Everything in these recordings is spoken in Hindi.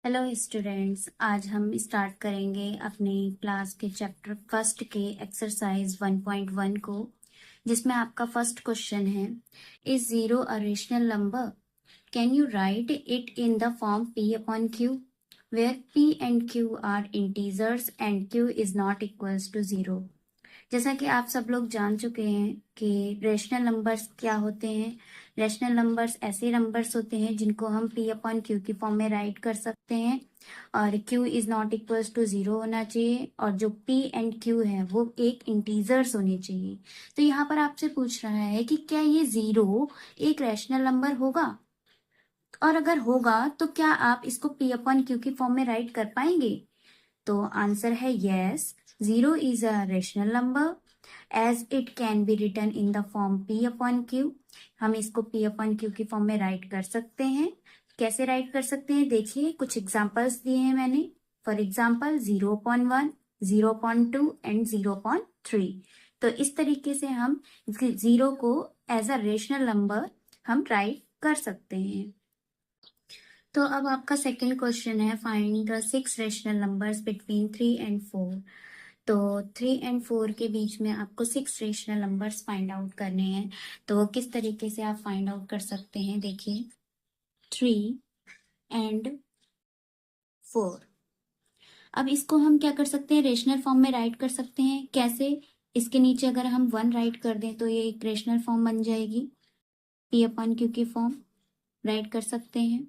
हेलो स्टूडेंट्स, आज हम स्टार्ट करेंगे अपने क्लास के चैप्टर फर्स्ट के एक्सरसाइज 1.1 को, जिसमें आपका फर्स्ट क्वेश्चन है, is zero a rational number? Can you write it in the form p upon q where p and q are integers and q is not equals to zero. जैसा कि आप सब लोग जान चुके हैं कि रेशनल नंबर्स क्या होते हैं। रेशनल नंबर्स ऐसे नंबर्स होते हैं जिनको हम p अपॉन क्यू की फॉर्म में राइट कर सकते हैं और q is not equals to zero होना चाहिए, और जो p एंड q है वो एक इंटीजर्स होने चाहिए। तो यहाँ पर आपसे पूछ रहा है कि क्या ये जीरो एक रेशनल नंबर होगा, और अगर होगा तो क्या आप इसको p अपॉन क्यू की फॉर्म में राइट कर पाएंगे? तो आंसर है yes, zero is a rational number as it can be written in the form p upon q. हम इसको p अपॉन क्यू की फॉर्म में राइट कर सकते हैं। कैसे राइट कर सकते हैं, देखिए कुछ एग्जांपल्स दिए हैं मैंने। For example 0.1, 0.2 and 0.3। तो इस तरीके से हम जीरो को एज अ रेशनल नंबर हम राइट कर सकते हैं। तो अब आपका सेकेंड क्वेश्चन है, find the 6 rational numbers between 3 and 4। तो 3 एंड 4 के बीच में आपको 6 रेशनल नंबर्स फाइंड आउट करने हैं। तो किस तरीके से आप फाइंड आउट कर सकते हैं, देखिए 3 एंड 4। अब इसको हम क्या कर सकते हैं, रेशनल फॉर्म में राइट कर सकते हैं। कैसे? इसके नीचे अगर हम 1 राइट कर दें तो ये एक रेशनल फॉर्म बन जाएगी, p अपॉन क्यू की फॉर्म राइट कर सकते हैं।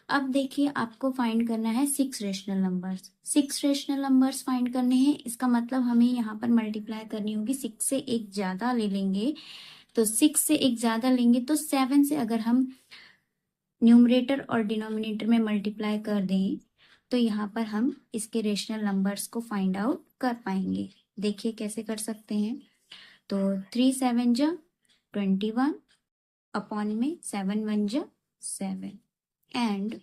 अब देखिए आपको फाइंड करना है 6 rational numbers. 6 rational numbers find करने हैं, इसका मतलब हमें यहाँ पर मल्टीप्लाई करनी होगी। 6 से एक ज्यादा ले लेंगे तो 6 से एक ज्यादा लेंगे तो 7 से अगर हम न्यूमरेटर और डिनोमिनेटर में मल्टीप्लाई कर दें तो यहाँ पर हम इसके रेशनल नंबर्स को फाइंड आउट कर पाएंगे। देखिए कैसे कर सकते हैं। तो 3 7 जा 21 अपॉन में 7 1 जा 7 एंड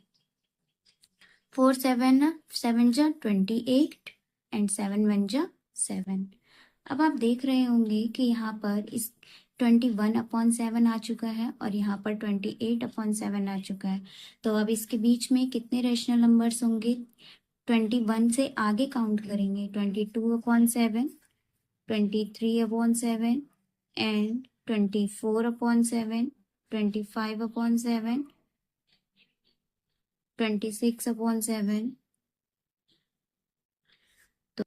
4 7 जा 28 एंड 7 1 जा 7। अब आप देख रहे होंगे कि यहाँ पर इस 21 अपॉन 7 आ चुका है और यहाँ पर 28 अपॉन 7 आ चुका है। तो अब इसके बीच में कितने रेशनल नंबर्स होंगे? 21 से आगे काउंट करेंगे, 22 upon 7, 23 upon 7 and 24 upon 7, 25 upon 7, 26 upon 7, तो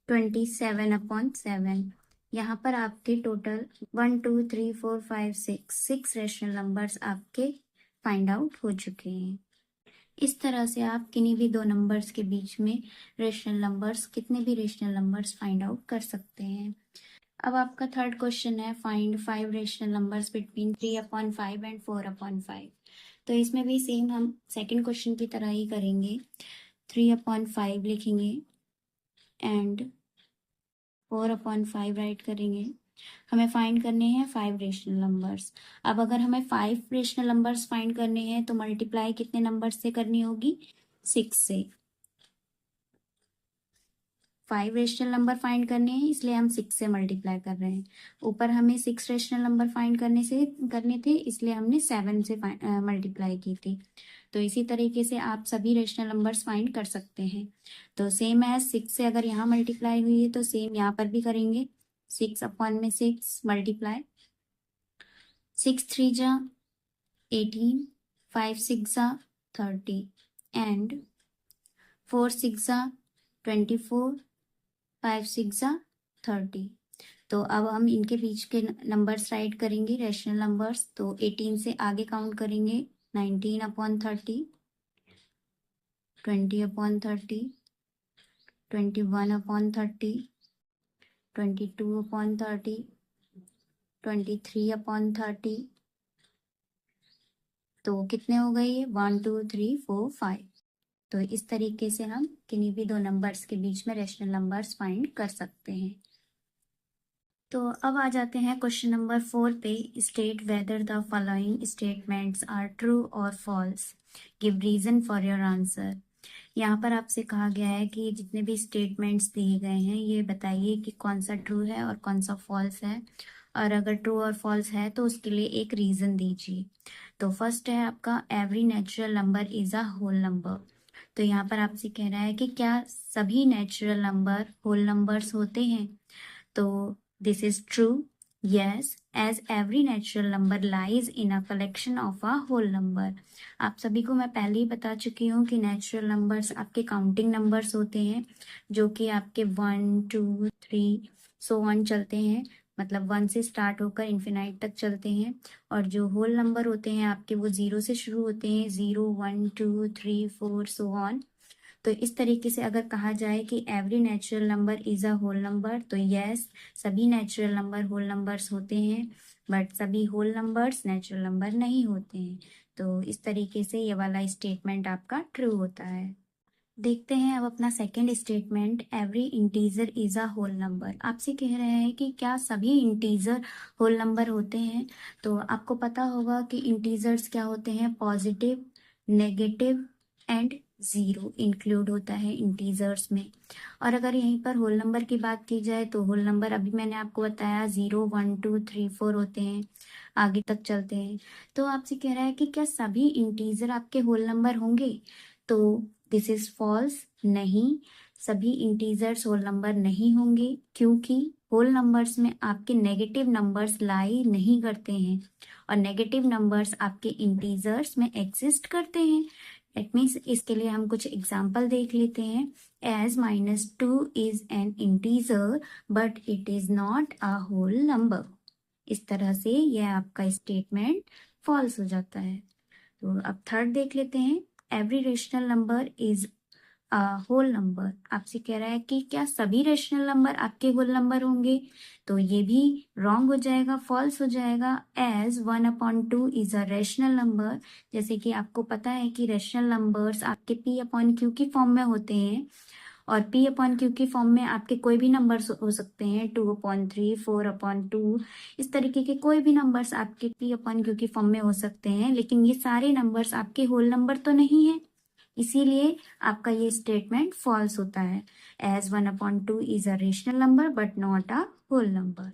27 अपॉन 7। यहाँ पर आपके टोटल 1 2 3 4 5 6 रेशनल नंबर्स आपके फाइंड आउट हो चुके हैं। इस तरह से आप किन्हीं भी दो नंबर्स के बीच में रेशनल नंबर्स, कितने भी रेशनल नंबर्स फाइंड आउट कर सकते हैं। अब आपका थर्ड क्वेश्चन है, find 5 rational numbers between 3 upon 5 and 4 upon 5। तो इसमें भी सेम हम सेकेंड क्वेश्चन की तरह ही करेंगे। 3 अपॉन 5 लिखेंगे एंड 4 अपॉन 5 राइट करेंगे। हमें फाइंड करने हैं 5 रेशनल नंबर्स। अब अगर हमें 5 रेशनल नंबर्स फाइंड करने हैं तो मल्टीप्लाई कितने नंबर्स से करनी होगी? 6 से। 5 रेशनल नंबर फाइंड करने हैं इसलिए हम 6 से मल्टीप्लाई कर रहे हैं। ऊपर हमें 6 रेशनल नंबर फाइंड करने थे इसलिए हमने 7 से मल्टीप्लाई की थी। तो इसी तरीके से आप सभी रेशनल नंबर्स फाइंड कर सकते हैं। तो सेम एज 6 से अगर यहाँ मल्टीप्लाई हुई है तो सेम यहाँ पर भी करेंगे। 6 अपॉन में 6 मल्टीप्लाई, 6 3 जा 18, 5 6 जा 30 एंड 4 6 जा 24, 5 6 जा 30। तो अब हम इनके बीच के नंबर्स राइट करेंगे, रेशनल नंबर्स। तो 18 से आगे काउंट करेंगे, 19 upon 30, 20 upon 30, 21 upon 30, 22 upon 30, 23 upon 30। तो कितने हो गए ये? 1 2 3 4 5। तो इस तरीके से हम किन्हीं भी दो नंबर्स के बीच में रेशनल नंबर्स फाइंड कर सकते हैं। तो अब आ जाते हैं क्वेश्चन नंबर 4 पे। State whether the following statements are true और false, give reason for your answer. यहाँ पर आपसे कहा गया है कि जितने भी स्टेटमेंट्स दिए गए हैं ये बताइए कि कौन सा ट्रू है और कौन सा फॉल्स है, और अगर ट्रू और फॉल्स है तो उसके लिए एक रीजन दीजिए। तो फर्स्ट है आपका, every natural number is a whole number. तो यहाँ पर आपसे कह रहा है कि क्या सभी नेचुरल नंबर होल नंबर्स होते हैं। तो this is true, yes, as every natural number lies in a collection of a whole number. आप सभी को मैं पहले ही बता चुकी हूँ कि नेचुरल नंबर्स आपके काउंटिंग नंबर्स होते हैं, जो कि आपके 1 2 3 सो ऑन चलते हैं, मतलब 1 से स्टार्ट होकर इन्फिनाइट तक चलते हैं। और जो होल नंबर होते हैं आपके वो 0 से शुरू होते हैं, 0 1 2 3 4 सो ऑन। तो इस तरीके से अगर कहा जाए कि every natural number is a whole number, तो यस, सभी नेचुरल नंबर होल नंबर्स होते हैं, बट सभी होल नंबर्स नेचुरल नंबर नहीं होते हैं। तो इस तरीके से ये वाला स्टेटमेंट आपका ट्रू होता है। देखते हैं अब अपना second statement, every integer is a whole number. आपसे कह रहे हैं कि क्या सभी इंटीजर होल नंबर होते हैं। तो आपको पता होगा कि इंटीजर्स क्या होते हैं, positive, negative and zero include होता है इंटीजर्स में। और अगर यहीं पर होल नंबर की बात की जाए तो होल नंबर अभी मैंने आपको बताया 0 1 2 3 4 होते हैं, आगे तक चलते हैं। तो आपसे कह रहा है कि क्या सभी इंटीजर आपके होल नंबर होंगे। तो दिस इज फॉल्स, नहीं, सभी इंटीजर्स होल नंबर नहीं होंगे, क्योंकि होल नंबर्स में आपके नेगेटिव नंबर्स लाई नहीं करते हैं, और नेगेटिव नंबर्स आपके इंटीजर्स में एग्जिस्ट करते हैं। इट मीन्स इसके लिए हम कुछ एग्जाम्पल देख लेते हैं। As -2 is an integer but it is not a whole number. इस तरह से यह आपका स्टेटमेंट फॉल्स हो जाता है। तो अब थर्ड देख लेते हैं, every rational number is whole number. आपसे कह रहा है कि क्या सभी रेशनल नंबर आपके होल नंबर होंगे। तो ये भी रॉन्ग हो जाएगा, फॉल्स हो जाएगा। As 1/2 is a rational number. जैसे कि आपको पता है कि रेशनल नंबर्स आपके P/Q की फॉर्म में होते हैं, और P/Q की फॉर्म में आपके कोई भी नंबर्स हो सकते हैं, 2/3 4/2, इस तरीके के कोई भी नंबर्स आपके P/Q की फॉर्म में हो सकते हैं, लेकिन ये सारे नंबर्स आपके होल नंबर तो नहीं है, इसीलिए आपका ये स्टेटमेंट फॉल्स होता है। As 1/2 is a rational number but not a whole number.